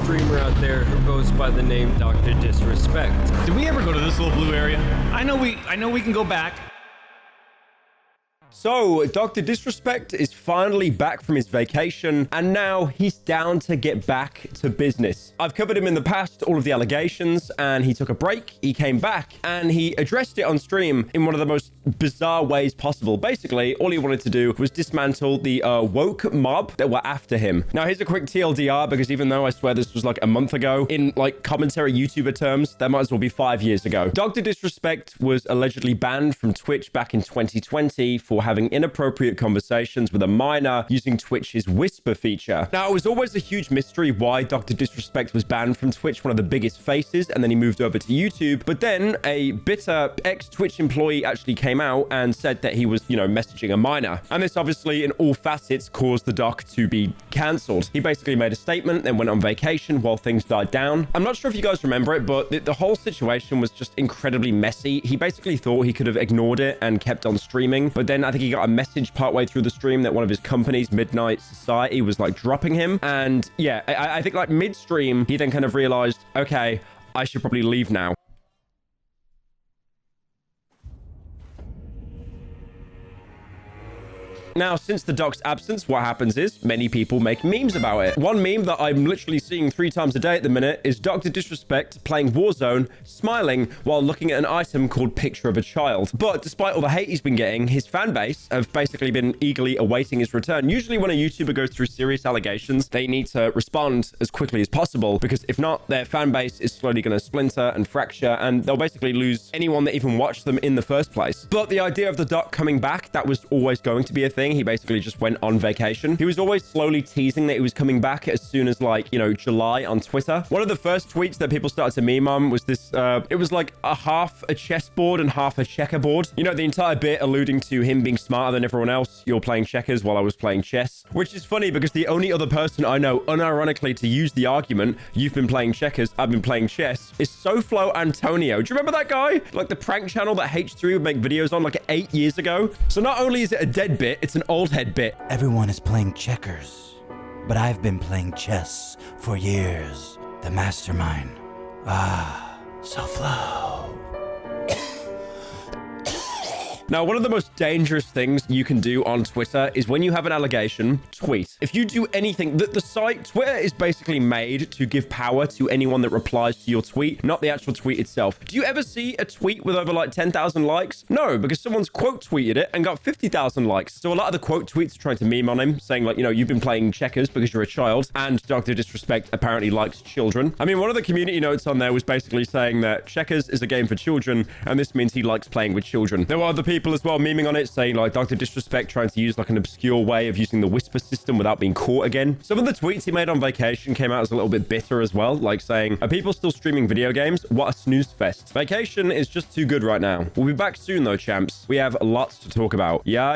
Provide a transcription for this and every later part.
streamer out there who goes by the name Dr. Disrespect. Did we ever go to this little blue area? I know we can go back. So, Dr. Disrespect is finally back from his vacation, and now he's down to get back to business. I've covered him in the past, all of the allegations, and he took a break, he came back, and he addressed it on stream in one of the most bizarre ways possible. Basically, all he wanted to do was dismantle the woke mob that were after him. Now, here's a quick TLDR, because even though I swear this was like a month ago, in like commentary YouTuber terms, that might as well be 5 years ago. Dr. Disrespect was allegedly banned from Twitch back in 2020 for having inappropriate conversations with a minor using Twitch's whisper feature. Now, it was always a huge mystery why Dr. Disrespect was banned from Twitch, one of the biggest faces, and then he moved over to YouTube. But then a bitter ex-Twitch employee actually came out and said that he was, messaging a minor. And this obviously in all facets caused the doc to be cancelled. He basically made a statement, then went on vacation while things died down. I'm not sure if you guys remember it, but the whole situation was just incredibly messy. He basically thought he could have ignored it and kept on streaming, but then I think he got a message partway through the stream that one of his companies, Midnight Society, was like dropping him. And yeah, I think like midstream, he then kind of realized, okay, I should probably leave now. Now, since the doc's absence, what happens is many people make memes about it. One meme that I'm literally seeing 3 times a day at the minute is Dr. Disrespect playing Warzone, smiling while looking at an item called Picture of a Child. But despite all the hate he's been getting, his fan base have basically been eagerly awaiting his return. Usually when a YouTuber goes through serious allegations, they need to respond as quickly as possible, because if not, their fan base is slowly going to splinter and fracture, and they'll basically lose anyone that even watched them in the first place. But the idea of the doc coming back, that was always going to be a thing. He basically just went on vacation. He was always slowly teasing that he was coming back as soon as July on Twitter. One of the first tweets that people started to meme on was this, it was like half a chessboard and half a checkerboard. The entire bit alluding to him being smarter than everyone else. You're playing checkers while I was playing chess, which is funny because the only other person I know unironically to use the argument, you've been playing checkers, I've been playing chess, is SoFlo Antonio. Do you remember that guy? Like the prank channel that H3 would make videos on like 8 years ago. So not only is it a dead bit, it's an old head bit. Everyone is playing checkers, but I've been playing chess for years. The mastermind. SoFlo. Now, one of the most dangerous things you can do on Twitter is when you have an allegation, tweet. If you do anything, the site, Twitter is basically made to give power to anyone that replies to your tweet, not the actual tweet itself. Do you ever see a tweet with over like 10,000 likes? No, because someone's quote tweeted it and got 50,000 likes. So a lot of the quote tweets are trying to meme on him, saying like, you've been playing checkers because you're a child, and Dr. Disrespect apparently likes children. I mean, one of the community notes on there was basically saying that checkers is a game for children, and this means he likes playing with children. There were other people as well memeing on it, saying like Dr. Disrespect trying to use like an obscure way of using the whisper system without being caught again. Some of the tweets he made on vacation came out as a little bit bitter as well, like saying, are people still streaming video games? What a snooze fest. Vacation is just too good right now. We'll be back soon though, champs. We have lots to talk about. Yeah.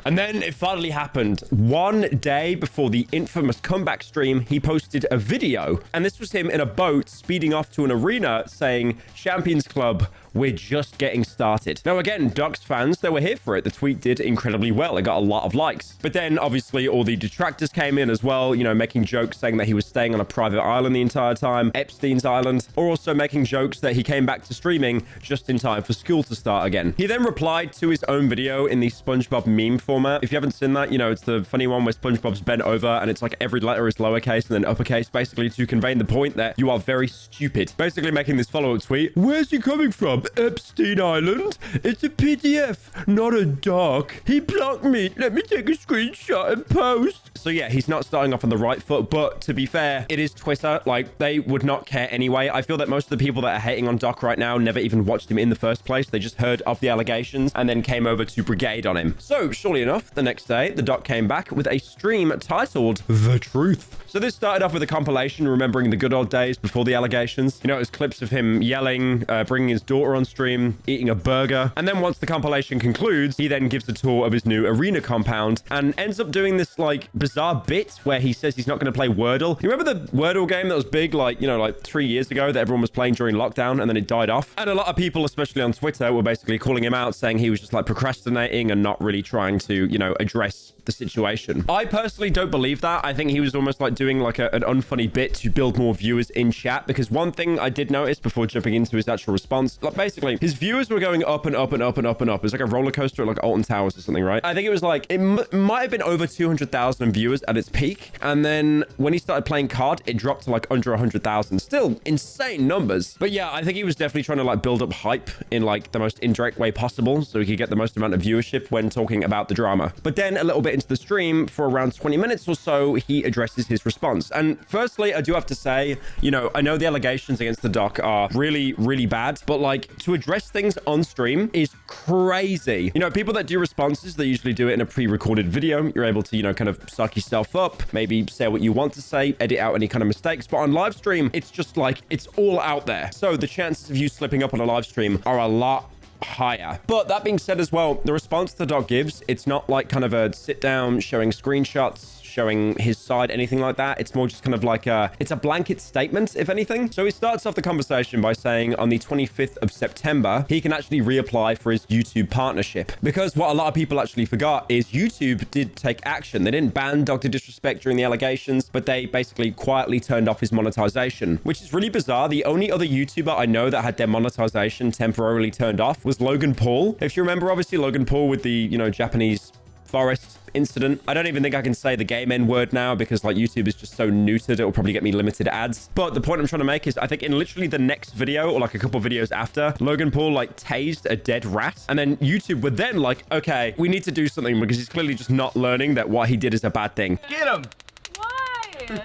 And then it finally happened. One day before the infamous comeback stream, he posted a video, and this was him in a boat speeding off to an arena saying, Champions Club, we're just getting started. Now, again, Doc's fans, they were here for it. The tweet did incredibly well. It got a lot of likes. But then, obviously, all the detractors came in as well, making jokes saying that he was staying on a private island the entire time, Epstein's Island, or also making jokes that he came back to streaming just in time for school to start again. He then replied to his own video in the SpongeBob meme format. If you haven't seen that, it's the funny one where SpongeBob's bent over and it's like every letter is lowercase and then uppercase, basically to convey the point that you are very stupid. Basically making this follow-up tweet. Where's he coming from? Epstein Island? It's a PDF, not a doc. He blocked me. Let me take a screenshot and post. So yeah, he's not starting off on the right foot, but to be fair, it is Twitter. Like, they would not care anyway. I feel that most of the people that are hating on Doc right now never even watched him in the first place. They just heard of the allegations and then came over to brigade on him. So surely enough, the next day, the Doc came back with a stream titled The Truth. So this started off with a compilation remembering the good old days before the allegations. You know, it was clips of him yelling, bringing his daughter on stream, eating a burger. And then once the compilation concludes, he then gives a tour of his new arena compound and ends up doing this like bizarre bit where he says he's not going to play Wordle. You remember the Wordle game that was big like, you know, like 3 years ago that everyone was playing during lockdown and then it died off? And a lot of people, especially on Twitter, were basically calling him out, saying he was just like procrastinating and not really trying to, you know, address the situation. I personally don't believe that. I think he was almost like doing like an unfunny bit to build more viewers in chat, because one thing I did notice before jumping into his actual response, like basically his viewers were going up and up and up and up and up. It was like a roller coaster at like Alton Towers or something, right? I think it was like, it might have been over 200,000 viewers at its peak. And then when he started playing COD, it dropped to like under 100,000. Still insane numbers. But yeah, I think he was definitely trying to like build up hype in like the most indirect way possible so he could get the most amount of viewership when talking about the drama. But then a little bit into the stream, for around 20 minutes or so, he addresses his response. And firstly, I do have to say, you know, I know the allegations against the doc are really, really bad, but like to address things on stream is crazy. You know, people that do responses, they usually do it in a pre-recorded video. You're able to, you know, kind of suck yourself up, maybe say what you want to say, edit out any kind of mistakes. But on live stream, it's just like, it's all out there. So the chances of you slipping up on a live stream are a lot higher. But that being said as well, the response the doc gives, it's not like kind of a sit down showing screenshots, showing his side, anything like that. It's more just kind of like it's a blanket statement, if anything. So he starts off the conversation by saying on the 25th of September, he can actually reapply for his YouTube partnership. Because what a lot of people actually forgot is YouTube did take action. They didn't ban Dr. Disrespect during the allegations, but they basically quietly turned off his monetization, which is really bizarre. The only other YouTuber I know that had their monetization temporarily turned off was Logan Paul. If you remember, obviously Logan Paul with the, you know, Japanese forest incident. I don't even think I can say the game N word now because like YouTube is just so neutered, it will probably get me limited ads. But the point I'm trying to make is I think in literally the next video or like a couple videos after, Logan Paul like tased a dead rat, and then YouTube were then like, okay, we need to do something because he's clearly just not learning that what he did is a bad thing. Get him!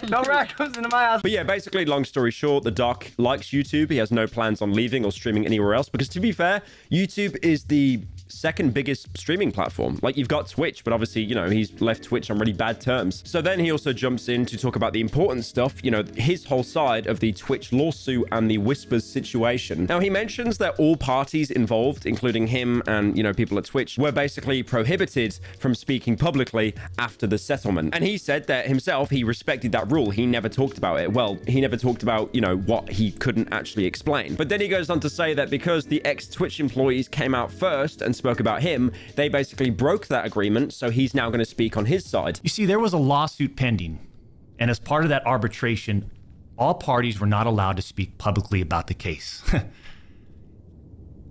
No rat goes into my house. But yeah, basically, long story short, the doc likes YouTube. He has no plans on leaving or streaming anywhere else because, to be fair, YouTube is the second biggest streaming platform. Like, you've got Twitch, but obviously, you know, he's left Twitch on really bad terms. So then he also jumps in to talk about the important stuff, you know, his whole side of the Twitch lawsuit and the Whispers situation. Now, he mentions that all parties involved, including him and, you know, people at Twitch, were basically prohibited from speaking publicly after the settlement. And he said that himself, he respected that rule. He never talked about it. Well, he never talked about, you know, what he couldn't actually explain. But then he goes on to say that because the ex-Twitch employees came out first and spoke about him, they basically broke that agreement, so he's now going to speak on his side. You see, there was a lawsuit pending, and as part of that arbitration, all parties were not allowed to speak publicly about the case.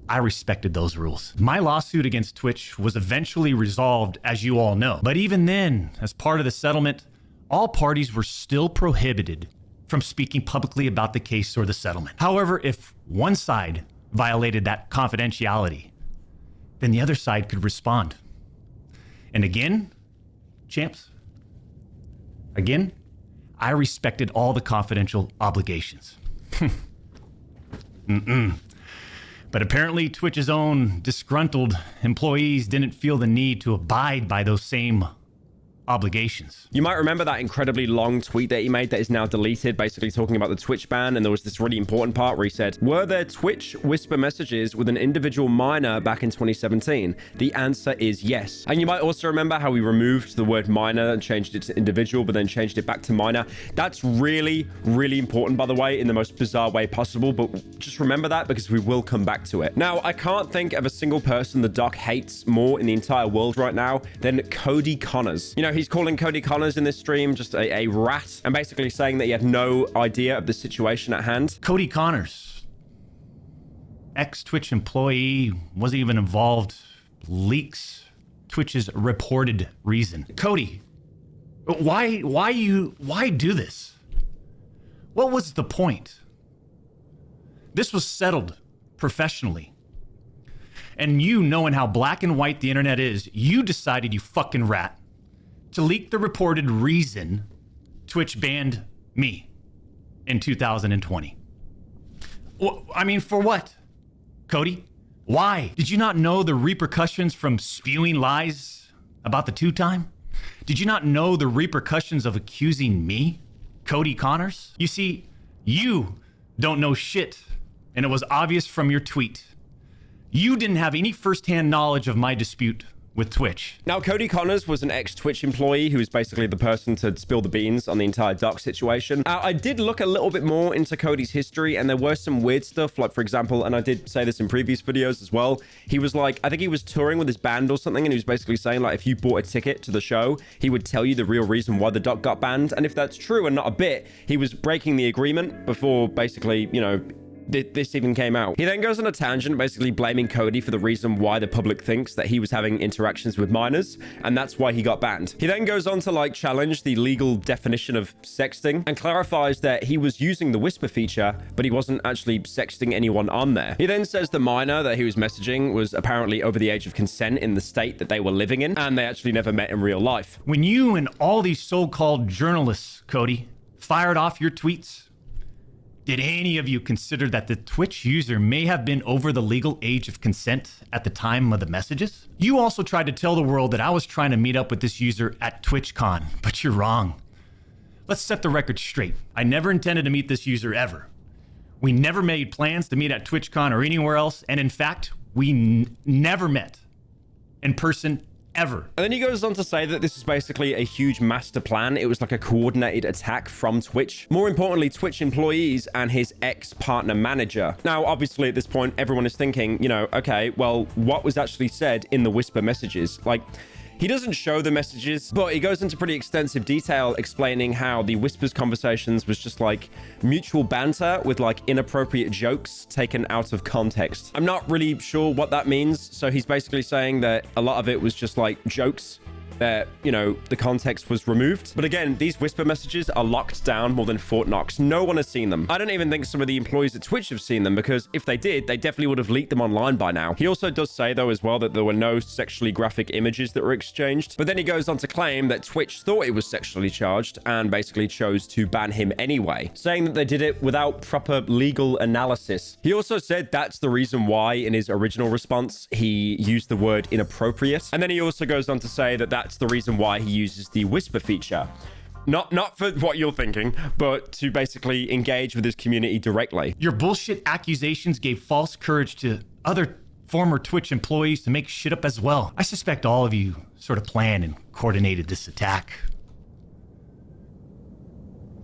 I respected those rules. My lawsuit against Twitch was eventually resolved, as you all know. But even then, as part of the settlement, all parties were still prohibited from speaking publicly about the case or the settlement. However, if one side violated that confidentiality, then the other side could respond. And again, champs, again, I respected all the confidential obligations. But apparently Twitch's own disgruntled employees didn't feel the need to abide by those same obligations. You might remember that incredibly long tweet that he made that is now deleted, basically talking about the Twitch ban, and there was this really important part where he said, were there Twitch whisper messages with an individual minor back in 2017? The answer is yes. And you might also remember how we removed the word minor and changed it to individual, but then changed it back to minor. That's really, really important, by the way, in the most bizarre way possible, but just remember that because we will come back to it. Now, I can't think of a single person the doc hates more in the entire world right now than Cody Connors. You know, he's calling Cody Connors in this stream just a rat and basically saying that he had no idea of the situation at hand. Cody Connors, ex-Twitch employee, wasn't even involved, leaks Twitch's reported reason. Cody, why do this? What was the point? This was settled professionally. And you, knowing how black and white the internet is, you decided, you fucking rat, to leak the reported reason Twitch banned me in 2020. I mean, for what? Cody, why? Did you not know the repercussions from spewing lies about the two-time? Did you not know the repercussions of accusing me Cody Connors? You see, you don't know shit, and it was obvious from your tweet. You didn't have any firsthand knowledge of my dispute with Twitch. Now, Cody Connors was an ex-Twitch employee who was basically the person to spill the beans on the entire doc situation. I did look a little bit more into Cody's history, and there were some weird stuff, like, for example, and I did say this in previous videos as well, he was like, I think he was touring with his band or something, and he was basically saying, like, if you bought a ticket to the show, he would tell you the real reason why the doc got banned, and if that's true and not a bit, he was breaking the agreement before basically, you know, this even came out. He then goes on a tangent, basically blaming Cody for the reason why the public thinks that he was having interactions with minors, and that's why he got banned. He then goes on to like challenge the legal definition of sexting and clarifies that he was using the whisper feature, but he wasn't actually sexting anyone on there. He then says the minor that he was messaging was apparently over the age of consent in the state that they were living in, and they actually never met in real life. When you and all these so-called journalists, Cody, fired off your tweets, did any of you consider that the Twitch user may have been over the legal age of consent at the time of the messages? You also tried to tell the world that I was trying to meet up with this user at TwitchCon, but you're wrong. Let's set the record straight. I never intended to meet this user ever. We never made plans to meet at TwitchCon or anywhere else, and in fact, we never met in person ever. And then he goes on to say that this is basically a huge master plan. It was like a coordinated attack from Twitch. More importantly, Twitch employees and his ex-partner manager. Now, obviously at this point, everyone is thinking, you know, okay, well, what was actually said in the whisper messages? Like, he doesn't show the messages, but he goes into pretty extensive detail explaining how the Whispers conversations was just like mutual banter with like inappropriate jokes taken out of context. I'm not really sure what that means. So he's basically saying that a lot of it was just like jokes that, you know, the context was removed. But again, these whisper messages are locked down more than Fort Knox. No one has seen them. I don't even think some of the employees at Twitch have seen them, because if they did, they definitely would have leaked them online by now. He also does say, though, as well, that there were no sexually graphic images that were exchanged. But then he goes on to claim that Twitch thought it was sexually charged and basically chose to ban him anyway, saying that they did it without proper legal analysis. He also said that's the reason why, in his original response, he used the word inappropriate. And then he also goes on to say that that's the reason why he uses the whisper feature. Not for what you're thinking, but to basically engage with his community directly. Your bullshit accusations gave false courage to other former Twitch employees to make shit up as well. I suspect all of you sort of planned and coordinated this attack.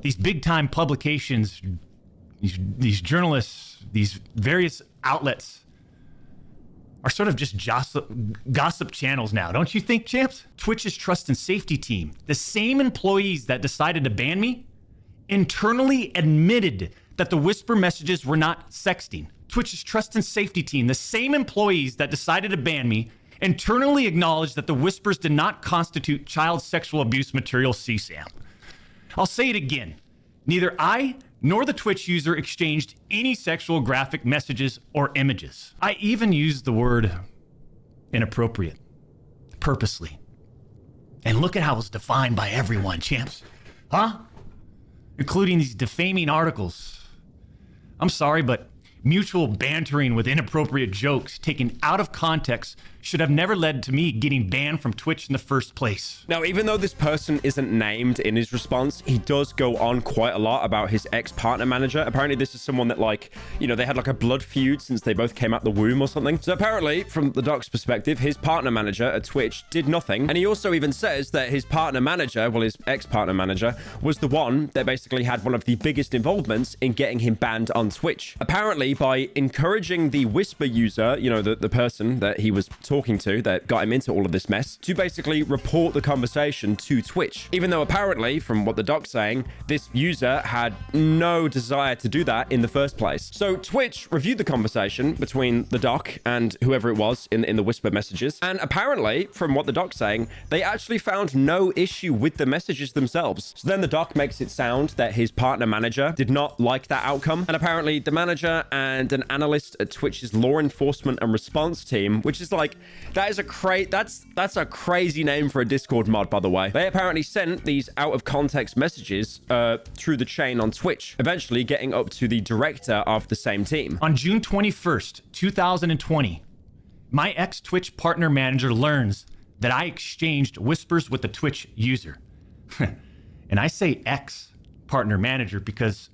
These big-time publications, these journalists, these various outlets are sort of just gossip channels now, don't you think, champs? Twitch's trust and safety team, the same employees that decided to ban me, internally admitted that the whisper messages were not sexting. Twitch's trust and safety team, the same employees that decided to ban me, internally acknowledged that the whispers did not constitute child sexual abuse material CSAM. I'll say it again. Neither I nor the Twitch user exchanged any sexual graphic messages or images. I even used the word inappropriate, purposely. And look at how it's defined by everyone, champs. Huh? Including these defaming articles. I'm sorry, but mutual bantering with inappropriate jokes taken out of context should have never led to me getting banned from Twitch in the first place. Now, even though this person isn't named in his response, he does go on quite a lot about his ex-partner manager. Apparently, this is someone that, like, you know, they had like a blood feud since they both came out the womb or something. So apparently, from the doc's perspective, his partner manager at Twitch did nothing. And he also even says that his partner manager, well, his ex-partner manager, was the one that basically had one of the biggest involvements in getting him banned on Twitch. Apparently, by encouraging the Whisper user, you know, the person that he was talking to that got him into all of this mess, to basically report the conversation to Twitch. Even though apparently, from what the doc's saying, this user had no desire to do that in the first place. So Twitch reviewed the conversation between the doc and whoever it was in the Whisper messages. And apparently, from what the doc's saying, they actually found no issue with the messages themselves. So then the doc makes it sound that his partner manager did not like that outcome. And apparently the manager and an analyst at Twitch's law enforcement and response team, which is like, that's a crazy name for a Discord mod, by the way. They apparently sent these out of context messages through the chain on Twitch, eventually getting up to the director of the same team. On June 21st, 2020, my ex-Twitch partner manager learns that I exchanged whispers with the Twitch user. And I say ex partner manager because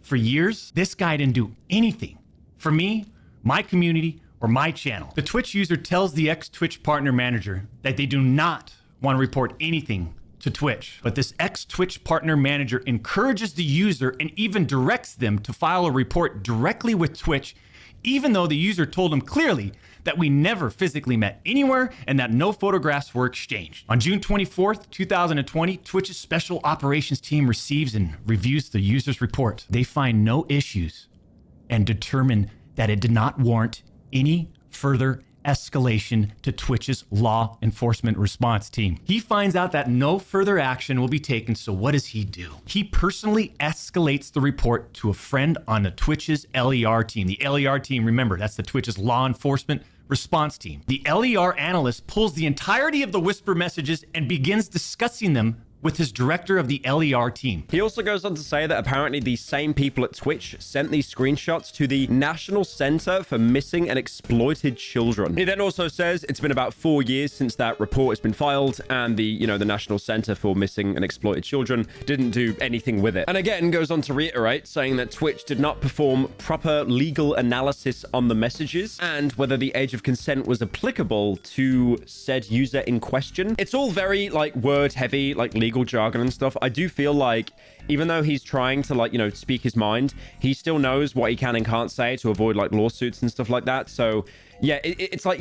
for years, this guy didn't do anything for me, my community, or my channel. The Twitch user tells the ex-Twitch partner manager that they do not want to report anything to Twitch, but this ex-Twitch partner manager encourages the user and even directs them to file a report directly with Twitch, even though the user told him clearly that we never physically met anywhere and that no photographs were exchanged. On June 24th, 2020, Twitch's special operations team receives and reviews the user's report. They find no issues and determine that it did not warrant any further escalation to Twitch's law enforcement response team. He finds out that no further action will be taken, so what does he do? He personally escalates the report to a friend on the Twitch's LER team. The LER team, remember, that's the Twitch's law enforcement response team. The LER analyst pulls the entirety of the whisper messages and begins discussing them with his director of the LER team. He also goes on to say that apparently these same people at Twitch sent these screenshots to the National Center for Missing and Exploited Children. He then also says it's been about 4 years since that report has been filed and the National Center for Missing and Exploited Children didn't do anything with it. And again, goes on to reiterate saying that Twitch did not perform proper legal analysis on the messages and whether the age of consent was applicable to said user in question. It's all very like word heavy, like legal jargon and stuff. I do feel like even though he's trying to speak his mind, he still knows what he can and can't say to avoid like lawsuits and stuff like that. So yeah, it's like,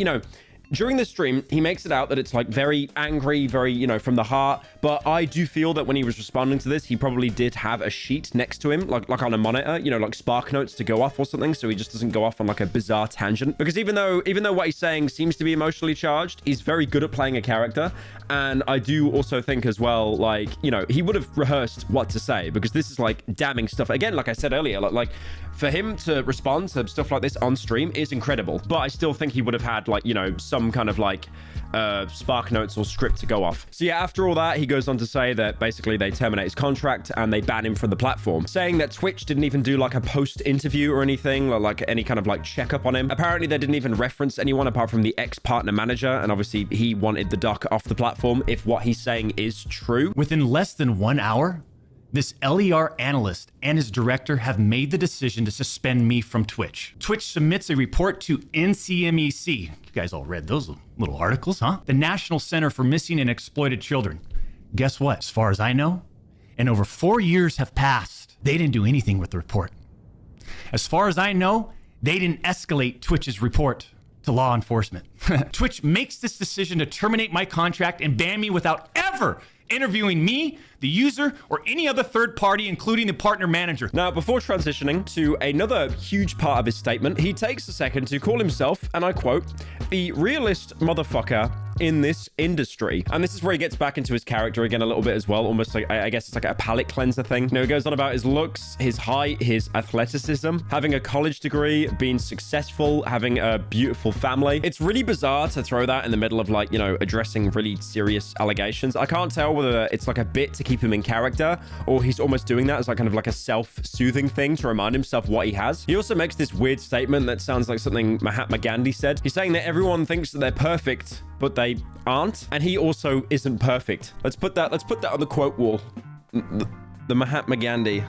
during the stream, he makes it out that it's like very angry, very, from the heart. But I do feel that when he was responding to this, he probably did have a sheet next to him, like on a monitor, like spark notes to go off or something. So he just doesn't go off on like a bizarre tangent. Because even though what he's saying seems to be emotionally charged, he's very good at playing a character. And I do also think as well, like, he would have rehearsed what to say because this is like damning stuff. Again, like I said earlier, like for him to respond to stuff like this on stream is incredible. But I still think he would have had like, some kind of like spark notes or script to go off. So yeah, after all that, he goes on to say that basically they terminate his contract and they ban him from the platform, saying that Twitch didn't even do like a post interview or anything, or like any kind of like checkup on him. Apparently they didn't even reference anyone apart from the ex-partner manager, and obviously he wanted the doc off the platform if what he's saying is true. Within less than 1 hour, this LER analyst and his director have made the decision to suspend me from Twitch. Twitch submits a report to NCMEC. You guys all read those little articles, huh? The National Center for Missing and Exploited Children. Guess what? As far as I know, and over 4 years have passed, they didn't do anything with the report. As far as I know, they didn't escalate Twitch's report to law enforcement. Twitch makes this decision to terminate my contract and ban me without ever interviewing me, the user, or any other third party, including the partner manager. Now, before transitioning to another huge part of his statement, he takes a second to call himself, and I quote, the realist motherfucker in this industry. And this is where he gets back into his character again a little bit as well. Almost like, I guess it's like a palate cleanser thing. He goes on about his looks, his height, his athleticism, having a college degree, being successful, having a beautiful family. It's really bizarre to throw that in the middle of like, addressing really serious allegations. I can't tell whether it's like a bit to keep him in character or he's almost doing that as like kind of like a self-soothing thing to remind himself what he has. He also makes this weird statement that sounds like something Mahatma Gandhi said. He's saying that everyone thinks that they're perfect, but they aren't, and he also isn't perfect. Let's put that on the quote wall. The Mahatma Gandhi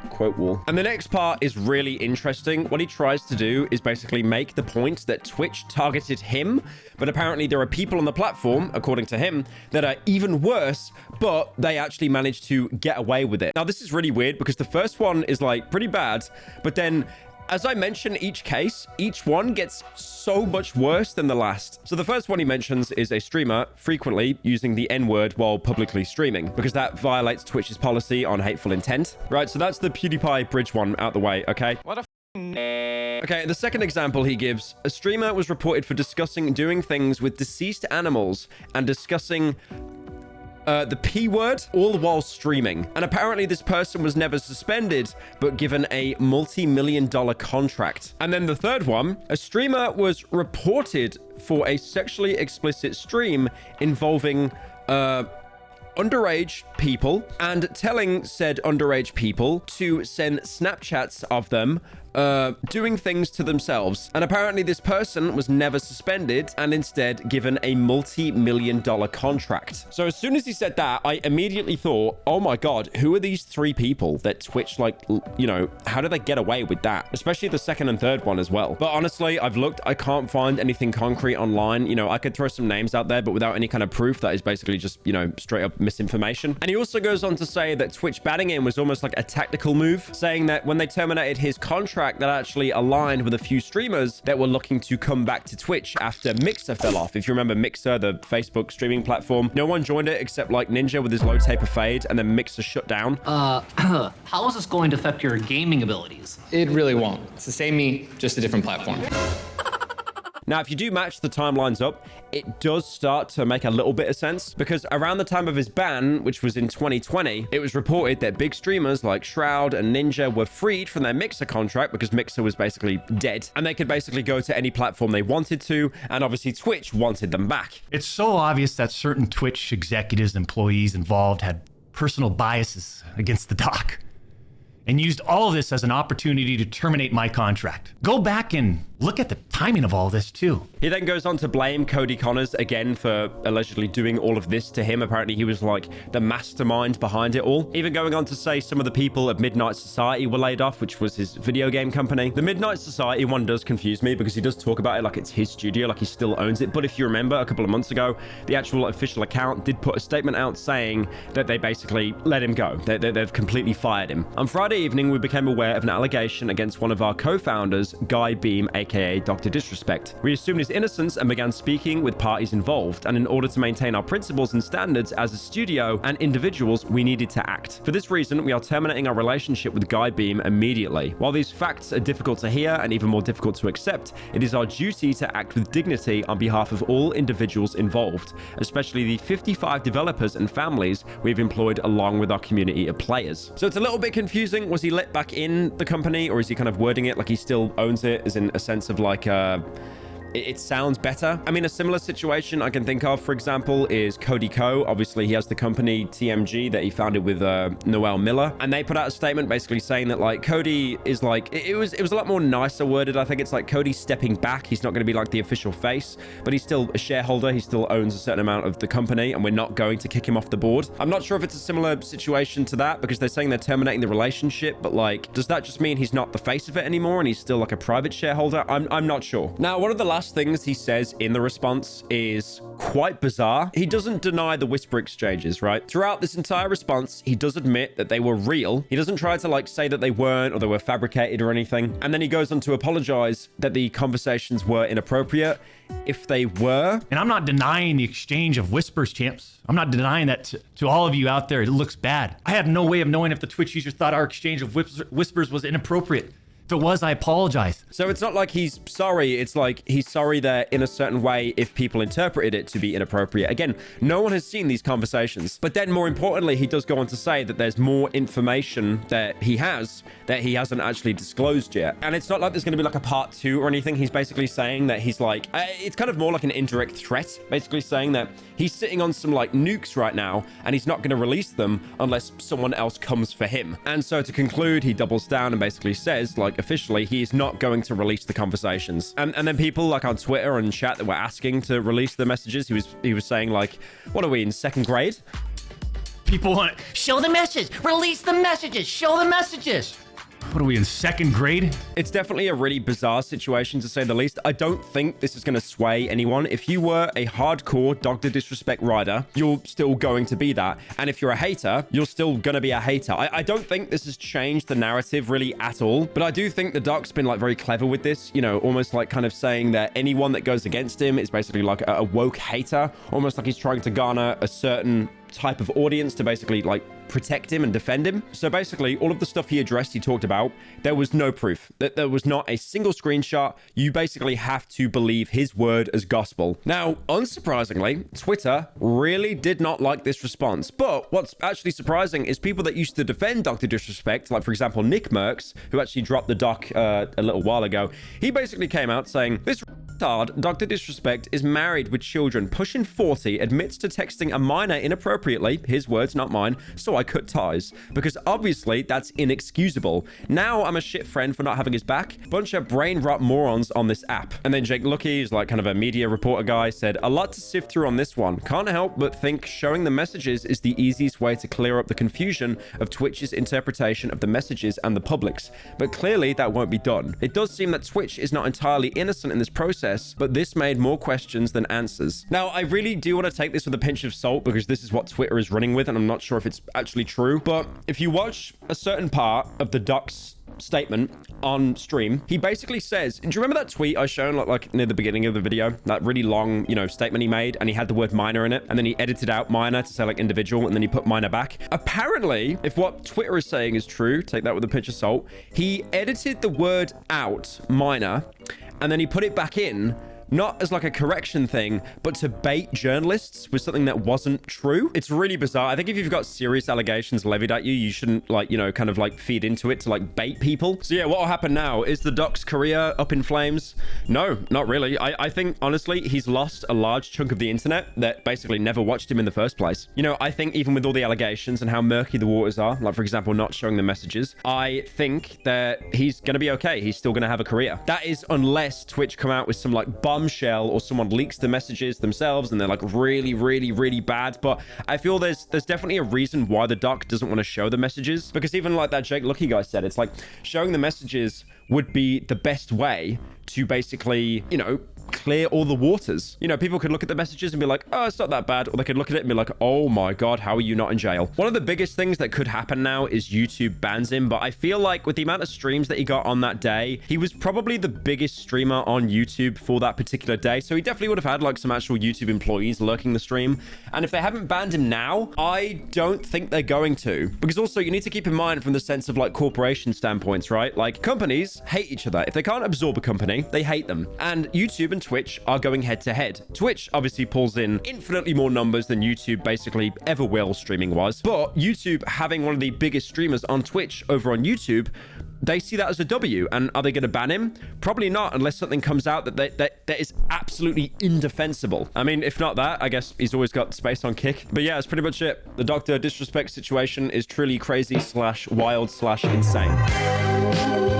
quote wall. And the next part is really interesting. What he tries to do is basically make the point that Twitch targeted him, but apparently there are people on the platform, according to him, that are even worse, but they actually managed to get away with it. Now, this is really weird because the first one is like pretty bad, but then as I mentioned, each case, each one gets so much worse than the last. So the first one he mentions is a streamer frequently using the N-word while publicly streaming, because that violates Twitch's policy on hateful intent. Right, so that's the PewDiePie bridge one out the way, okay? What a Okay, the second example he gives, a streamer was reported for discussing doing things with deceased animals and discussing the P word all while streaming. And apparently this person was never suspended, but given a multi-million-dollar contract. And then the third one, a streamer was reported for a sexually explicit stream involving underage people and telling said underage people to send Snapchats of them doing things to themselves. And apparently this person was never suspended and instead given a multi-million-dollar contract. So as soon as he said that, I immediately thought, oh my God, who are these three people that Twitch, like, you know, how did they get away with that? Especially the second and third one as well. But honestly, I've looked, I can't find anything concrete online. You know, I could throw some names out there, but without any kind of proof, that is basically just, you know, straight up misinformation. And he also goes on to say that Twitch banning him was almost like a tactical move, saying that when they terminated his contract, that actually aligned with a few streamers that were looking to come back to Twitch after Mixer fell off. If you remember Mixer, the Facebook streaming platform, no one joined it except like Ninja with his low taper fade, and then Mixer shut down. How is this going to affect your gaming abilities? It really won't. It's the same me, just a different platform. Now, if you do match the timelines up, it does start to make a little bit of sense, because around the time of his ban, which was in 2020, it was reported that big streamers like Shroud and Ninja were freed from their Mixer contract because Mixer was basically dead, and they could basically go to any platform they wanted to, and obviously Twitch wanted them back. It's so obvious that certain Twitch executives, employees involved had personal biases against the doc and used all of this as an opportunity to terminate my contract. Go back and look at the timing of all this too. He then goes on to blame Cody Connors again for allegedly doing all of this to him. Apparently he was like the mastermind behind it all. Even going on to say some of the people at Midnight Society were laid off, which was his video game company. The Midnight Society one does confuse me because he does talk about it like it's his studio, like he still owns it. But if you remember, a couple of months ago, the actual official account did put a statement out saying that they basically let him go. They've completely fired him. On Friday evening, we became aware of an allegation against one of our co-founders, Guy Beam, aka Dr. Disrespect. We assumed his innocence and began speaking with parties involved, and in order to maintain our principles and standards as a studio and individuals, we needed to act. For this reason, we are terminating our relationship with Guy Beam immediately. While these facts are difficult to hear and even more difficult to accept, it is our duty to act with dignity on behalf of all individuals involved, especially the 55 developers and families we've employed along with our community of players. So it's a little bit confusing. Was he let back in the company, or is he kind of wording it like he still owns it, as in a sense of like it sounds better? I mean, a similar situation I can think of, for example, is Cody Co. Obviously, he has the company TMG that he founded with Noel Miller, and they put out a statement basically saying that like Cody is like, it was a lot more nicer worded. I think it's like Cody's stepping back. He's not going to be like the official face, but he's still a shareholder. He still owns a certain amount of the company, and we're not going to kick him off the board. I'm not sure if it's a similar situation to that, because they're saying they're terminating the relationship, but like, does that just mean he's not the face of it anymore and he's still like a private shareholder? I'm not sure. Now, one of the last things he says in the response is quite bizarre. He doesn't deny the whisper exchanges, right? Throughout this entire response, he does admit that they were real. He doesn't try to like say that they weren't or they were fabricated or anything. And then he goes on to apologize that the conversations were inappropriate if they were. And I'm not denying the exchange of whispers, champs. I'm not denying that to all of you out there. It looks bad. I have no way of knowing if the Twitch user thought our exchange of whispers was inappropriate. If it was, I apologize. So it's not like he's sorry. It's like he's sorry that in a certain way, if people interpreted it to be inappropriate. Again, no one has seen these conversations. But then more importantly, he does go on to say that there's more information that he hasn't actually disclosed yet. And it's not like there's going to be like a part 2 or anything. He's basically saying that he's like, it's kind of more like an indirect threat, basically saying that he's sitting on some like nukes right now and he's not going to release them unless someone else comes for him. And so to conclude, he doubles down and basically says like, officially, he is not going to release the conversations. And then people like on Twitter and chat that were asking to release the messages, he was saying like, what are we in 2nd grade? People want to show the message, release the messages, show the messages. What are we in 2nd grade? It's definitely a really bizarre situation to say the least. I don't think this is going to sway anyone. If you were a hardcore Dr. Disrespect rider, you're still going to be that. And if you're a hater, you're still going to be a hater. I don't think this has changed the narrative really at all. But I do think the doc's been like very clever with this, you know, almost like kind of saying that anyone that goes against him is basically like a woke hater, almost like he's trying to garner a certain type of audience to basically like protect him and defend him. So basically all of the stuff he addressed, he talked about, there was no proof. That there was not a single screenshot. You basically have to believe his word as gospel. Now, unsurprisingly, Twitter really did not like this response. But what's actually surprising is people that used to defend Dr. Disrespect, like for example, Nick Merckx, who actually dropped the doc a little while ago, he basically came out saying this Dr. Disrespect is married with children, pushing 40, admits to texting a minor inappropriately, his words, not mine, so I cut ties. Because obviously, that's inexcusable. Now I'm a shit friend for not having his back. Bunch of brain rot morons on this app. And then Jake Lucky, who's like kind of a media reporter guy, said, a lot to sift through on this one. Can't help but think showing the messages is the easiest way to clear up the confusion of Twitch's interpretation of the messages and the public's. But clearly, that won't be done. It does seem that Twitch is not entirely innocent in this process, but this made more questions than answers. Now, I really do want to take this with a pinch of salt because this is what Twitter is running with, and I'm not sure if it's actually true. But if you watch a certain part of the doc's statement on stream, he basically says, do you remember that tweet I shown like near the beginning of the video, that really long, you know, statement he made, and he had the word minor in it, and then he edited out minor to say like individual, and then he put minor back? Apparently, if what Twitter is saying is true, take that with a pinch of salt, he edited the word out, minor, and then he put it back in, not as like a correction thing, but to bait journalists with something that wasn't true. It's really bizarre. I think if you've got serious allegations levied at you, you shouldn't like, you know, kind of like feed into it to like bait people. So yeah, what will happen now? Is the doc's career up in flames? No, not really. I think honestly, he's lost a large chunk of the internet that basically never watched him in the first place. You know, I think even with all the allegations and how murky the waters are, like for example, not showing the messages, I think that he's going to be okay. He's still going to have a career. That is unless Twitch come out with some like bombshell or someone leaks the messages themselves and they're like really bad. But I feel there's definitely a reason why the doc doesn't want to show the messages, because even like that Jake Lucky guy said, it's like showing the messages would be the best way to basically, you know, clear all the waters. You know, people could look at the messages and be like, oh, it's not that bad. Or they could look at it and be like, oh my God, how are you not in jail? One of the biggest things that could happen now is YouTube bans him. But I feel like with the amount of streams that he got on that day, he was probably the biggest streamer on YouTube for that particular day. So he definitely would have had like some actual YouTube employees lurking the stream. And if they haven't banned him now, I don't think they're going to. Because also you need to keep in mind from the sense of like corporation standpoints, right? Like companies hate each other. If they can't absorb a company, they hate them. And YouTube and Twitch are going head to head. Twitch obviously pulls in infinitely more numbers than YouTube basically ever will streaming wise. But YouTube having one of the biggest streamers on Twitch over on YouTube, they see that as a W. And are they going to ban him? Probably not, unless something comes out that is absolutely indefensible. I mean, if not that, I guess he's always got space on Kick. But yeah, that's pretty much it. The Dr. Disrespect situation is truly crazy / wild / insane.